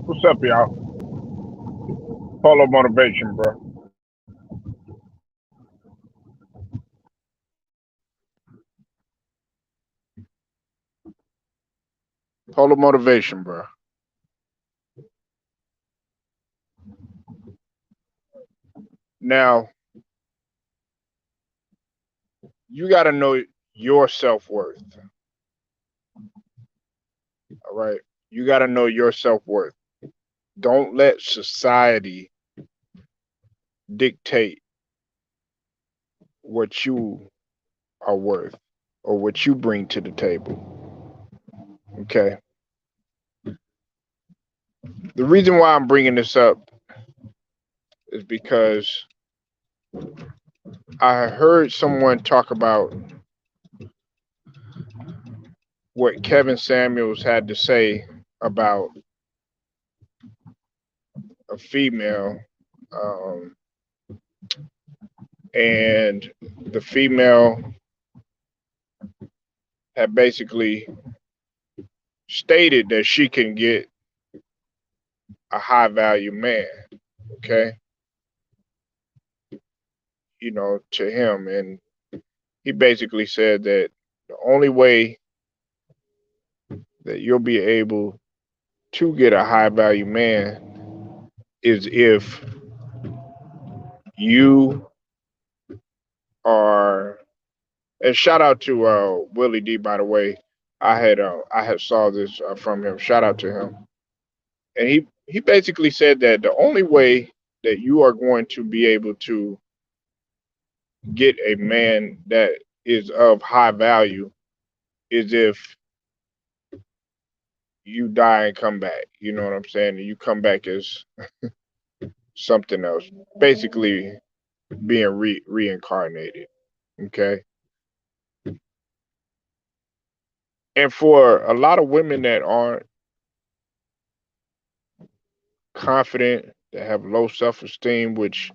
What's up, y'all? Polo motivation, bro. Polo motivation, bro. Now, you got to know your self worth. All right. You got to know your self worth. Don't let society dictate what you are worth or what you bring to the table. Okay. The reason why I'm bringing this up is because I heard someone talk about what Kevin Samuels had to say about a female, um, and the female had basically stated that she can get a high value man, okay, to him. And he basically said that the only way that you'll be able to get a high value man is if you are, and shout out to Willie D, by the way. I had saw this from him. Shout out to him. And he basically said that the only way that you are going to be able to get a man that is of high value is if you die and come back. You know what I'm saying? You come back as something else, basically being reincarnated. Okay. And for a lot of women that aren't confident, that have low self esteem, which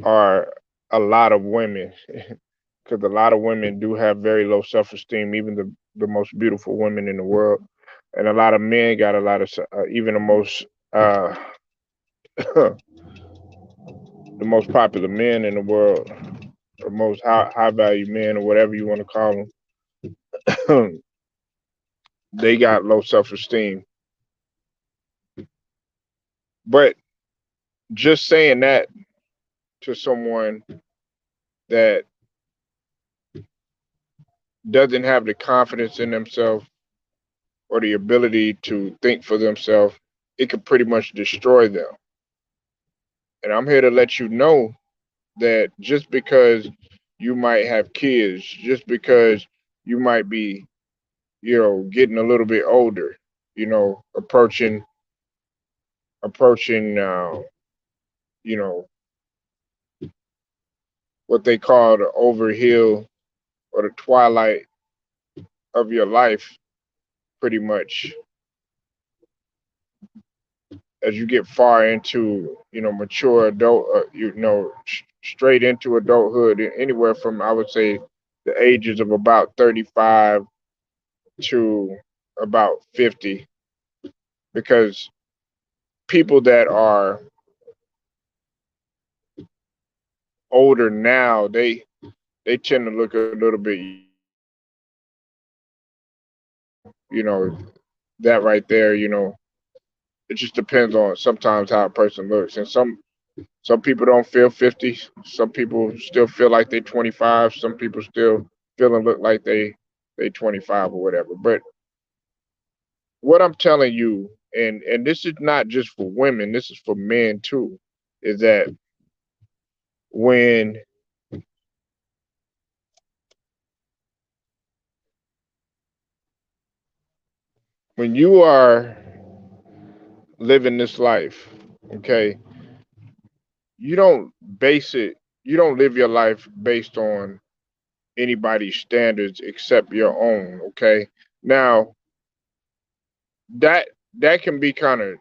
are a lot of women, because a lot of women do have very low self esteem, even the most beautiful women in the world. And a lot of men got a lot of, even uh, the most popular men in the world, or most high value men, or whatever you want to call them, they got low self esteem. But just saying that to someone that doesn't have the confidence in themselves or the ability to think for themselves, it could pretty much destroy them. And I'm here to let you know that just because you might have kids, just because you might be, getting a little bit older, approaching, you know, what they call the overhill or the twilight of your life, pretty much as you get far into, mature adult, straight into adulthood, anywhere from, I would say, the ages of about 35 to about 50, because people that are older now, they tend to look a little bit, you know, that right there, it just depends on sometimes how a person looks. And some people don't feel 50. Some people still feel like they're 25. Some people still feel and look like they 25 or whatever. But what I'm telling you, and this is not just for women, this is for men too, is that when when you are living this life, okay, you don't base it, you don't live your life based on anybody's standards except your own, okay? Now, that that can be kind of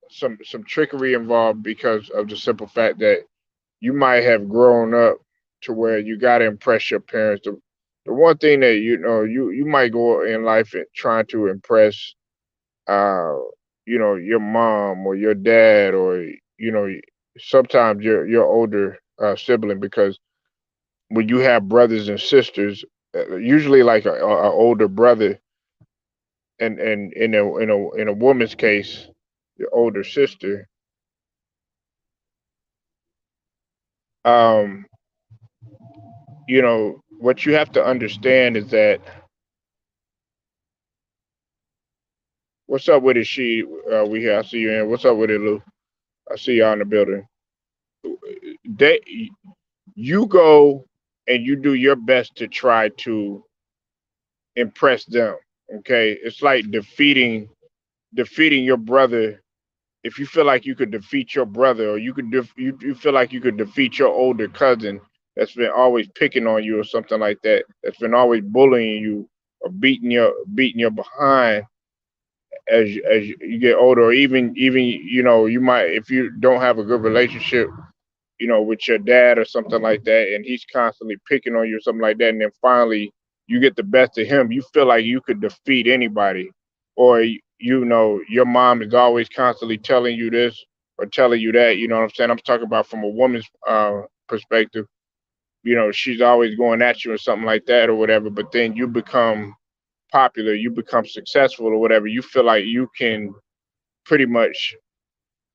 some trickery involved because of the simple fact that you might have grown up to where you got to impress your parents. The one thing that you might go in life and trying to impress, uh, your mom or your dad, or sometimes your older sibling, because when you have brothers and sisters, usually like a older brother, and in a woman's case, your older sister. um what you have to understand is that, what's up with it, she we here, I see you in. What's up with it, Lou? I see y'all in the building. They You go and you do your best to try to impress them. Okay, it's like defeating your brother. If you feel like you could defeat your brother, or you feel like you could defeat your older cousin that's been always picking on you or something like that, that's been always bullying you or beating your behind as you get older, or even you might, if you don't have a good relationship, with your dad or something like that, and he's constantly picking on you or something like that, and then finally you get the best of him, you feel like you could defeat anybody, or your mom is always constantly telling you this or telling you that. You know what I'm saying? I'm talking about from a woman's perspective. She's always going at you or something like that or whatever, but then you become popular, you become successful or whatever. You feel like you can pretty much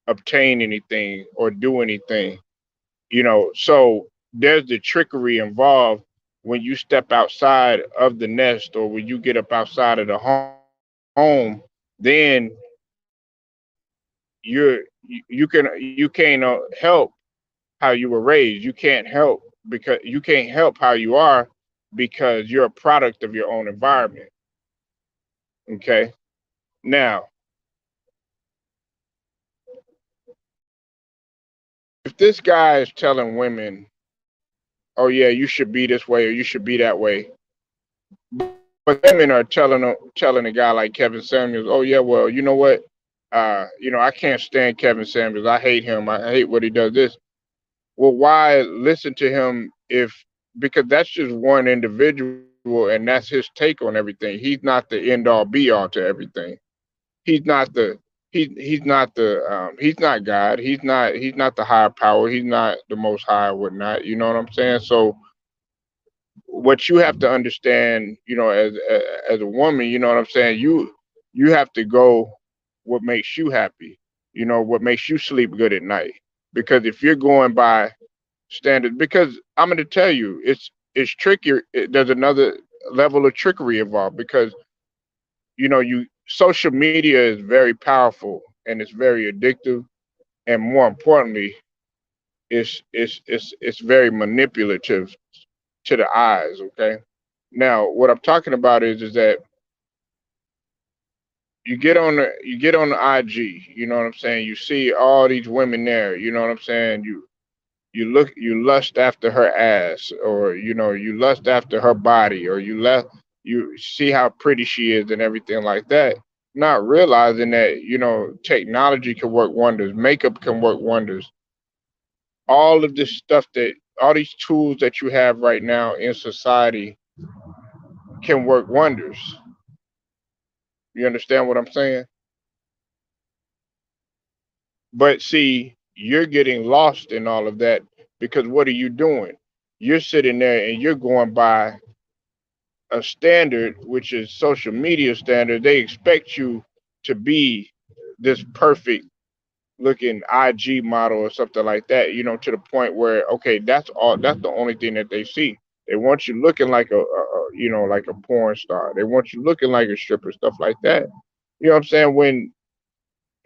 obtain anything or do anything. So there's the trickery involved when you step outside of the nest, or when you get up outside of the home. Then you can't help how you were raised. You can't help how you are, because you're a product of your own environment. Okay. Now, if this guy is telling women, "Oh yeah, you should be this way or you should be that way," but the women are telling a guy like Kevin Samuels, "Oh yeah, well, you know what? I can't stand Kevin Samuels. I hate him. I hate what he does." This. Well, why listen to him, if because that's just one individual and that's his take on everything. He's not the end all be all to everything. He's not the he's not God. He's not the higher power. He's not the most high or whatnot. You know what I'm saying? So what you have to understand, as a woman, you know what I'm saying, you have to go what makes you happy, what makes you sleep good at night. Because if you're going by standards, because I'm going to tell you, it's trickier. There's another level of trickery involved, because you social media is very powerful and it's very addictive, and more importantly, it's very manipulative to the eyes. Okay. Now, what I'm talking about is that you get on the IG, you know what I'm saying? You see all these women there, you know what I'm saying? You lust after her ass, or you lust after her body, or you see how pretty she is and everything like that, not realizing that technology can work wonders, makeup can work wonders. All of this stuff, that all these tools that you have right now in society can work wonders. You understand what I'm saying? But see, you're getting lost in all of that, because what are you doing? You're sitting there and you're going by a standard, which is social media standard. They expect you to be this perfect looking IG model or something like that, to the point where, okay, that's the only thing that they see. They want you looking like like a porn star. They want you looking like a stripper, stuff like that. You know what I'm saying? When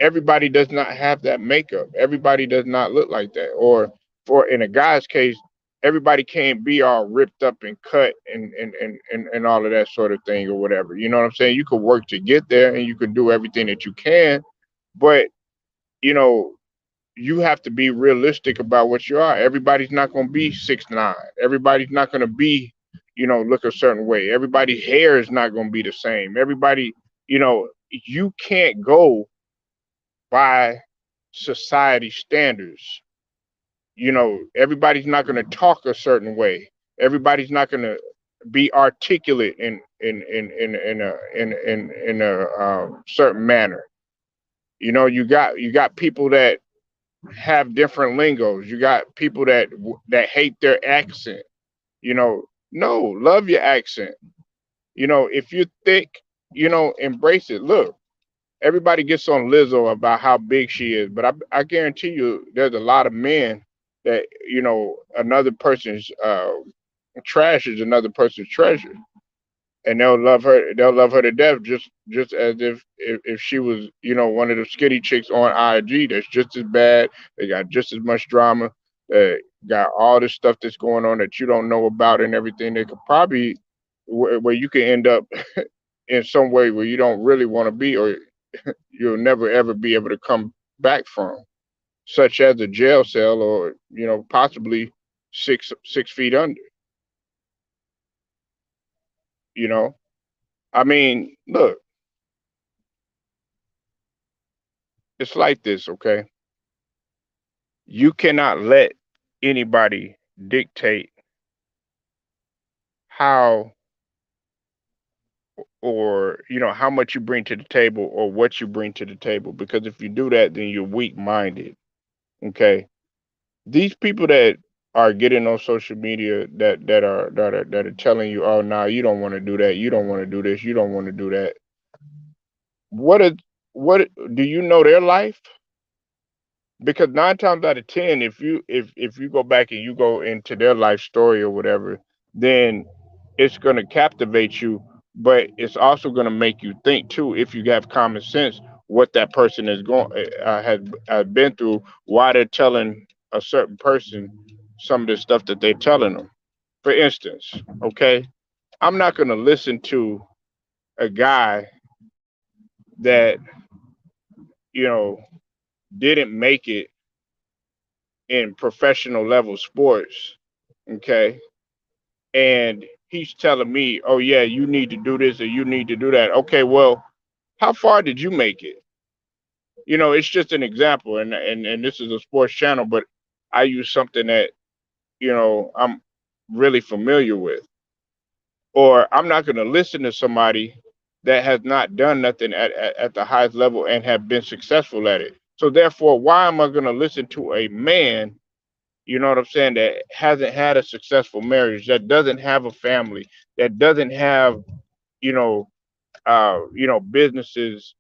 everybody does not have that makeup. Everybody does not look like that. Or for in a guy's case, everybody can't be all ripped up and cut and all of that sort of thing or whatever. You know what I'm saying? You could work to get there and you could do everything that you can, but you know, you have to be realistic about what you are. Everybody's not gonna be 6'9". Everybody's not gonna be, look a certain way. Everybody's hair is not gonna be the same. Everybody, you can't go by society standards. Everybody's not going to talk a certain way. Everybody's not going to be articulate in a certain manner. You got people that have different lingos. You got people that hate their accent. No, love your accent. If you're thick, embrace it. Look, everybody gets on Lizzo about how big she is, but I guarantee you, there's a lot of men that another person's trash is another person's treasure, and they'll love her. They'll love her to death, just as if she was one of the skinny chicks on IG. That's just as bad. They got just as much drama. They got all this stuff that's going on that you don't know about and everything. They could probably where you can end up in some way where you don't really want to be, or you'll never ever be able to come back from, such as a jail cell, or possibly 6 feet under. You know, I mean, look, it's like this, okay? You cannot let anybody dictate how, or how much you bring to the table or what you bring to the table, because if you do that, then you're weak minded. Okay, these people that are getting on social media that are telling you, oh, nah, you don't want to do that, you don't want to do this, you don't want to do that. What is what do you know their life? Because 9 times out of 10, if you go back and you go into their life story or whatever, then it's going to captivate you, but it's also going to make you think too, if you have common sense, what that person is going has been through, why they're telling a certain person some of the stuff that they're telling them. For instance, okay, I'm not going to listen to a guy that you know didn't make it in professional level sports, okay, and he's telling me, oh yeah, you need to do this or you need to do that. Okay, well, how far did you make it? It's just an example, and this is a sports channel, but I use something that I'm really familiar with. Or I'm not going to listen to somebody that has not done nothing at the highest level and have been successful at it. So therefore, why am I going to listen to a man, you know what I'm saying, that hasn't had a successful marriage, that doesn't have a family, that doesn't have, you know, businesses,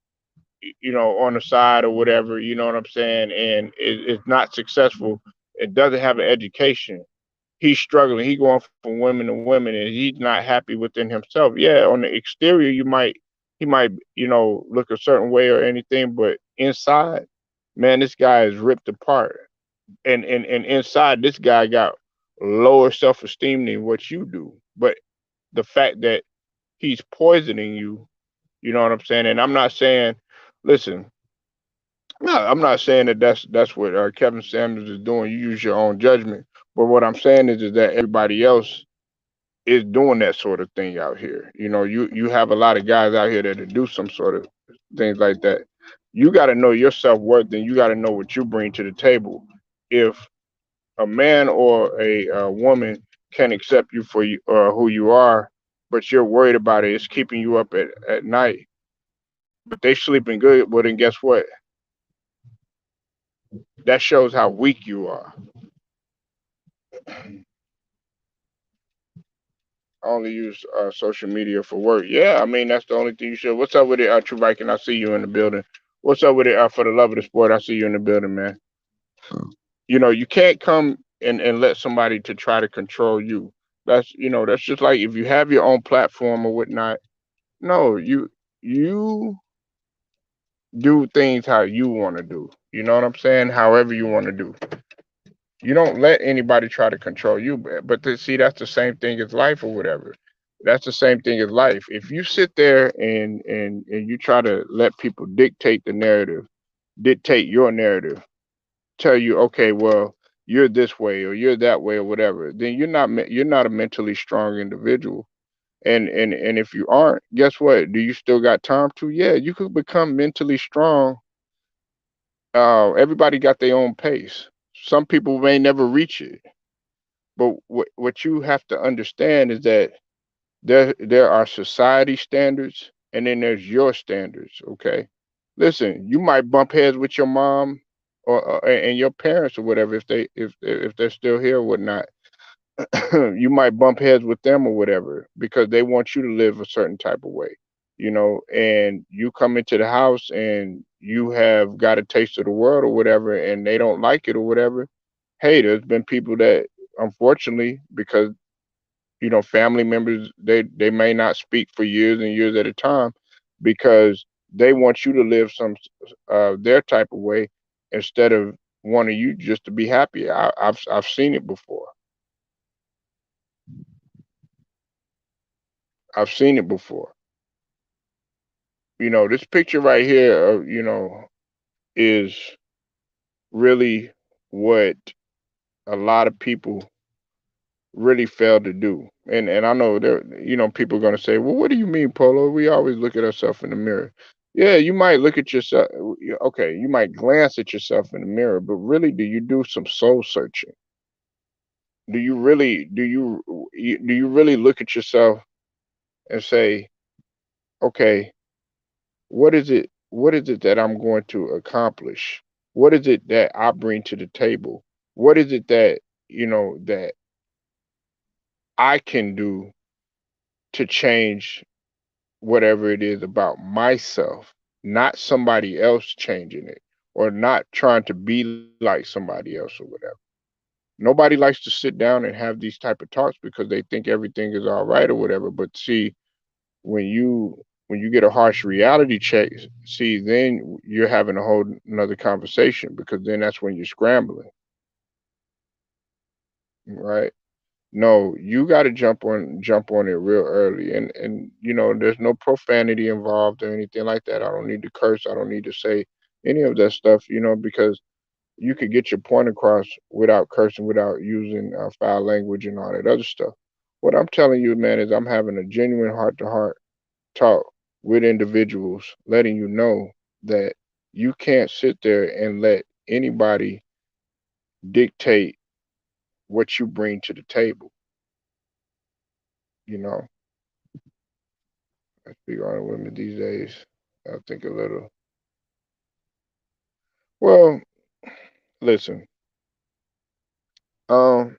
on the side or whatever, you know what I'm saying, and is not successful. It doesn't have an education. He's struggling. He going from women to women, and he's not happy within himself. Yeah, on the exterior, he might, look a certain way or anything, but inside, man, this guy is ripped apart. And inside, this guy got lower self esteem than what you do. But the fact that he's poisoning you, you know what I'm saying? And I'm not saying, listen, no, I'm not saying that that's what Kevin Samuels is doing. You use your own judgment. But what I'm saying is that everybody else is doing that sort of thing out here. You have a lot of guys out here that do some sort of things like that. You got to know your self worth, and you got to know what you bring to the table. If a man or a woman can accept you for who you are, but you're worried about it, it's keeping you up at night. But they sleeping good. Well, then guess what? That shows how weak you are. I only use social media for work. Yeah, I mean that's the only thing you should. What's up with it, True Viking? I see you in the building. What's up with it, for the love of the sport? I see you in the building, man. You can't come and let somebody to try to control you. That's just like if you have your own platform or whatnot. No, you do things how you want to do. You know what I'm saying? However you want to do. You don't let anybody try to control you. But see, that's the same thing as life or whatever. That's the same thing as life. If you sit there and you try to let people dictate the narrative, dictate your narrative, tell you, okay, well, you're this way or you're that way or whatever, then you're not a mentally strong individual. And if you aren't, guess what? Do you still got time to? Yeah, you could become mentally strong. Everybody got their own pace. Some people may never reach it. But what you have to understand is that there are society standards and then there's your standards, okay? Listen, you might bump heads with your mom and your parents or whatever if they're still here or whatnot. You might bump heads with them or whatever because they want you to live a certain type of way, and you come into the house and you have got a taste of the world or whatever, and they don't like it or whatever. Hey, there's been people that, unfortunately, because family members, they may not speak for years and years at a time because they want you to live their type of way instead of wanting you just to be happy. I've seen it before. I've seen it before. This picture right here, is really what a lot of people really fail to do. And I know there, people are gonna say, well, what do you mean, Polo? We always look at ourselves in the mirror. Yeah, you might look at yourself. Okay, you might glance at yourself in the mirror, but really, do you do some soul searching? Do you really look at yourself and say, okay, what is it that I'm going to accomplish? What is it that I bring to the table? What is it that I can do to change whatever it is about myself, not somebody else changing it or not trying to be like somebody else or whatever. Nobody likes to sit down and have these type of talks because they think everything is all right or whatever. But see, when you get a harsh reality check, see, then you're having a whole another conversation because then that's when you're scrambling, right? No, you got to jump on it real early, and there's no profanity involved or anything like that. I don't need to curse. I don't need to say any of that stuff, because you could get your point across without cursing, without using foul language and all that other stuff. What I'm telling you, man, is I'm having a genuine heart-to-heart talk with individuals, letting you know that you can't sit there and let anybody dictate what you bring to the table. You know, I speak on women these days. I think a little. Well, listen. Um,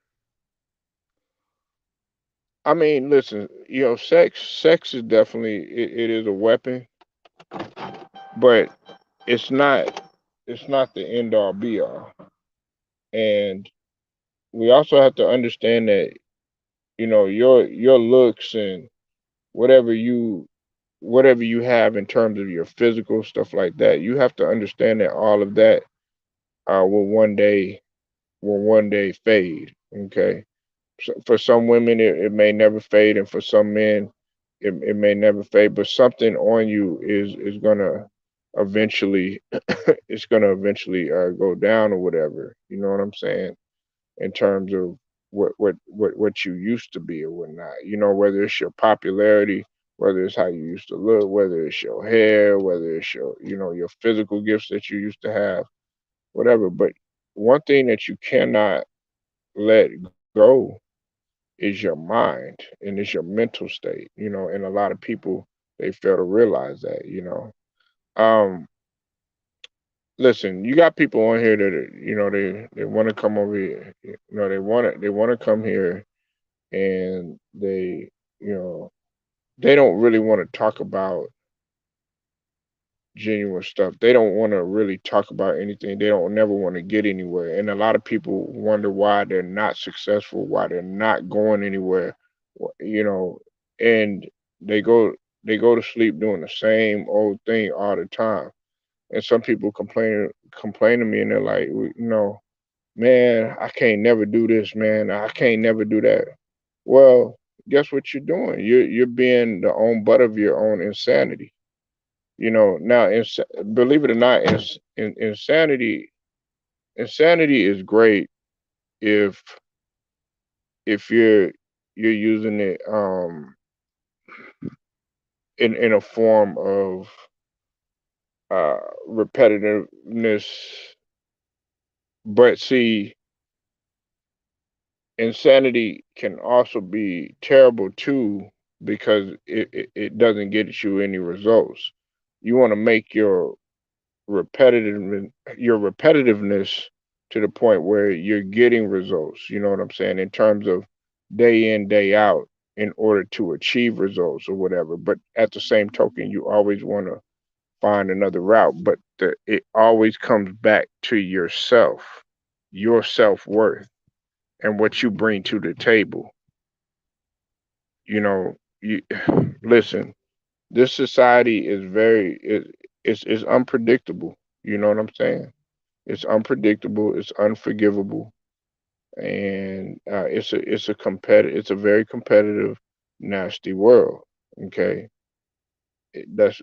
I mean, listen. Sex is definitely it is a weapon, but it's not. It's not the end all be all. And we also have to understand that your looks and whatever you whatever you have in terms of your physical stuff like that, you have to understand that all of that will one day fade. Okay, so for some women it may never fade, and for some men it may never fade. But something on you is gonna eventually it's gonna eventually go down or whatever. You know what I'm saying? In terms of what you used to be or whatnot. Whether it's your popularity, whether it's how you used to look, whether it's your hair, whether it's your physical gifts that you used to have, whatever. But one thing that you cannot let go is your mind and it's your mental state. And a lot of people, they fail to realize that. Um, Listen, you got people on here that they want to come over here. They want to come here and you know they don't really want to talk about genuine stuff. They don't want to really talk about anything. They don't never want to get anywhere. And a lot of people wonder why they're not successful, why they're not going anywhere. You know, and they go they go to sleep doing the same old thing all the time. And some people complain to me and they're like, man, I can't never do this, man. I can't never do that. Well, guess what you're doing? You're being the own butt of your own insanity. Now, believe it or not, insanity is great if you're using it in a form of repetitiveness. But see, insanity can also be terrible too because it doesn't get you any results. You want to make repetitive your repetitiveness to the point where you're getting results. You know what I'm saying? In terms of day in, day out, in order to achieve results or whatever. But at the same token, you always want to find another route. But it always comes back to yourself, your self worth, and what you bring to the table. You know, you listen. This society is it's unpredictable. You know what I'm saying? It's unpredictable. It's unforgivable, and it's a very competitive, nasty world. Okay, let's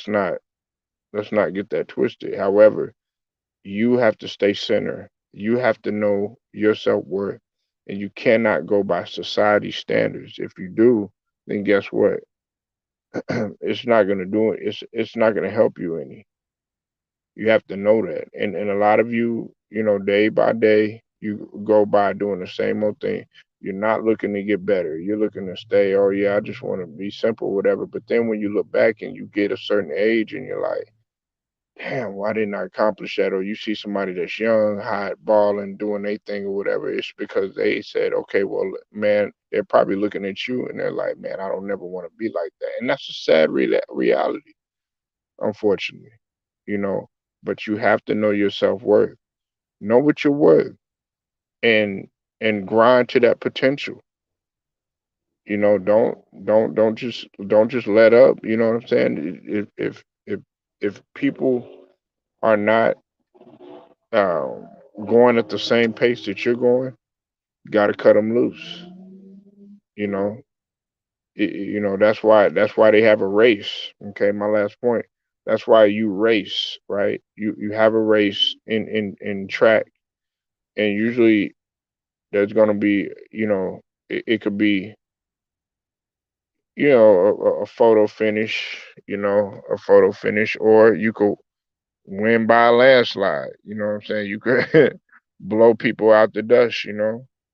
not get that twisted. However, you have to stay centered. You have to know your self worth, and you cannot go by society standards. If you do, then guess what? It's not gonna do it. It's not gonna help you any. You have to know that. And a lot of you, day by day, you go by doing the same old thing. You're not looking to get better. You're looking to stay, oh yeah, I just want to be simple, whatever. But then when you look back and you get a certain age and you're like, damn, why didn't I accomplish that? Or you see somebody that's young, hot, balling, doing their thing or whatever, it's because they said, okay, well, man, they're probably looking at you and they're like, man, I don't never want to be like that. And that's a sad reality, unfortunately, you know. But you have to know your self worth. Know what you're worth, and grind to that potential. Don't just let up. You know what I'm saying? If people are not um, going at the same pace that you're going, you got to cut them loose. You know, that's why they have a race. Okay, my last point. That's why you race, right? You have a race in track, and usually there's gonna be, it could be, a photo finish, a photo finish, or you could win by a landslide. You know what I'm saying? You could blow people out the dust,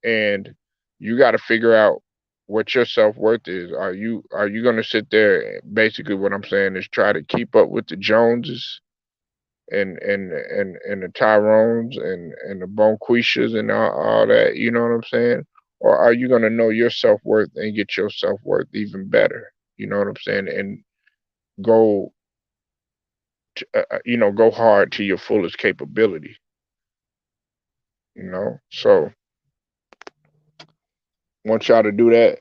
and you got to figure out what your self worth is. Are you gonna sit there? Basically, what I'm saying is try to keep up with the Joneses and the Tyrones and the Bonquishas and all that. You know what I'm saying? Or are you gonna know your self worth and get your self worth even better? You know what I'm saying? And go, go hard to your fullest capability. So want y'all to do that.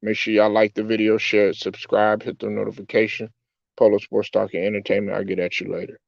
Make sure y'all like the video, share it, subscribe, hit the notification. Polo Sports Talk and Entertainment. I'll get at you later.